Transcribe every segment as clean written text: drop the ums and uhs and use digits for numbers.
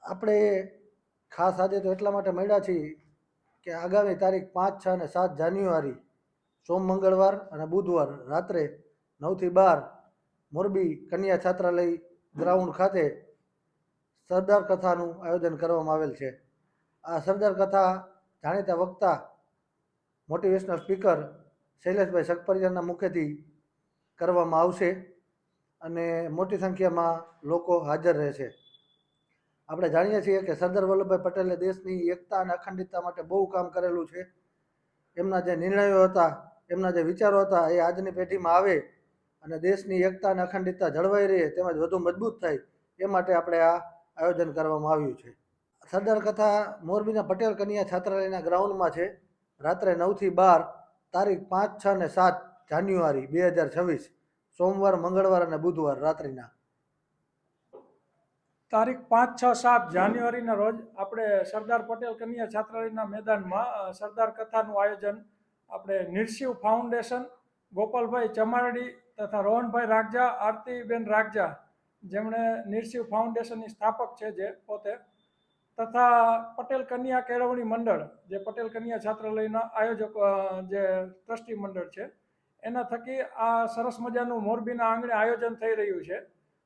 આપણે ખાસ આજે તો એટલા માટે મળ્યા છીએ કે આગામી તારીખ 5, 6 અને 7 જાન્યુઆરી સોમ, મંગળવાર અને બુધવાર રાત્રે 9 થી 12 મોરબી કન્યા છાત્રાલય ગ્રાઉન્ડ ખાતે સરદાર કથાનું આયોજન કરવામાં આવેલ છે. આ સરદાર કથા જાણીતા વક્તા મોટિવેશનલ સ્પીકર શૈલેષભાઈ સકપરિયાના મુખેથી કરવામાં આવશે અને મોટી સંખ્યામાં લોકો હાજર રહેશે. આપણે જાણીએ છીએ કે સરદાર વલ્લભભાઈ પટેલે દેશની એકતા અને અખંડિતતા માટે બહુ કામ કરેલું છે. એમના જે નિર્ણયો હતા, એમના જે વિચારો હતા, એ આજની પેઢીમાં આવે અને દેશની એકતા અને અખંડિતતા જળવાઈ રહે તેમજ વધુ મજબૂત થાય એ માટે આપણે આ આયોજન કરવામાં આવ્યું છે. સરદાર કથા મોરબીના પટેલ કન્યા છાત્રાલયના ગ્રાઉન્ડમાં છે. રાત્રે 9 થી 12 તારીખ 5, 6 અને 7 જાન્યુઆરી 2026 સોમવાર, મંગળવાર અને બુધવાર રાત્રિના. તારીખ 5, 6, 7 જાન્યુઆરીના રોજ આપણે સરદાર પટેલ કન્યા છાત્રાલયના મેદાનમાં સરદાર કથાનું આયોજન આપણે નિર્શિવ ફાઉન્ડેશન, ગોપાલભાઈ ચમારડી તથા રોહનભાઈ રાખજા, આરતીબેન રાખજા, જેમણે નિર્શિવ ફાઉન્ડેશનની સ્થાપક છે જે પોતે, તથા પટેલ કન્યા કેળવણી મંડળ, જે પટેલ કન્યા છાત્રાલયના આયોજક જે ટ્રસ્ટી મંડળ છે, એના થકી આ સરસ મજાનું મોરબીના આંગણે આયોજન થઈ રહ્યું છે.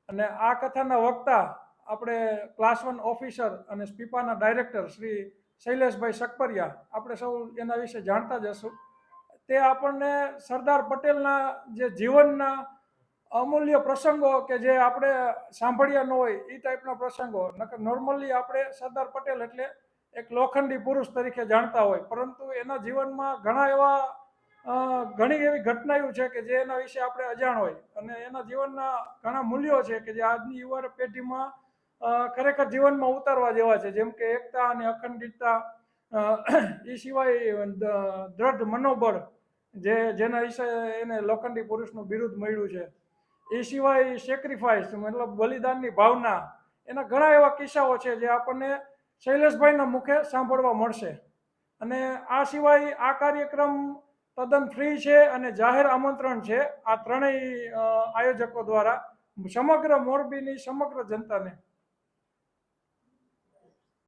અને આ કથાના વક્તા આપણે ક્લાસ 1 ઓફિસર અને સ્પીપાના ડાયરેક્ટર શ્રી શૈલેષભાઈ સકપરિયા, આપણે સૌ એના વિશે જાણતા જ હશું. તે આપણને સરદાર પટેલના જે જીવનના અમૂલ્ય પ્રસંગો કે જે આપણે સાંભળ્યા ન હોય એ ટાઈપના પ્રસંગો, નકર નોર્મલી આપણે સરદાર પટેલ એટલે એક લોખંડી પુરુષ તરીકે જાણતા હોય, પરંતુ એના જીવનમાં ઘણી એવી ઘટનાઓ છે કે જે એના વિશે આપણે અજાણ હોય અને એના જીવનના ઘણા મૂલ્યો છે કે જે આજની યુવા પેઢીમાં ખરેખર જીવનમાં ઉતારવા જેવા છે, જેમ કે એકતા અને અખંડિતતા, એ સિવાય દ્રઢ મનોબળ, જેના વિશે એને લોખંડી પુરુષનું બિરુદ મળ્યું છે. એ સિવાય સેક્રિફાઈસ મતલબ બલિદાનની ભાવના, એના ઘણા એવા કિસ્સાઓ છે જે આપણને શૈલેષભાઈના મુખે સાંભળવા મળશે. અને આ સિવાય આ કાર્યક્રમ તદ્દન ફ્રી છે અને જાહેર આમંત્રણ છે આ ત્રણેય આયોજકો દ્વારા સમગ્ર મોરબીની સમગ્ર જનતાને.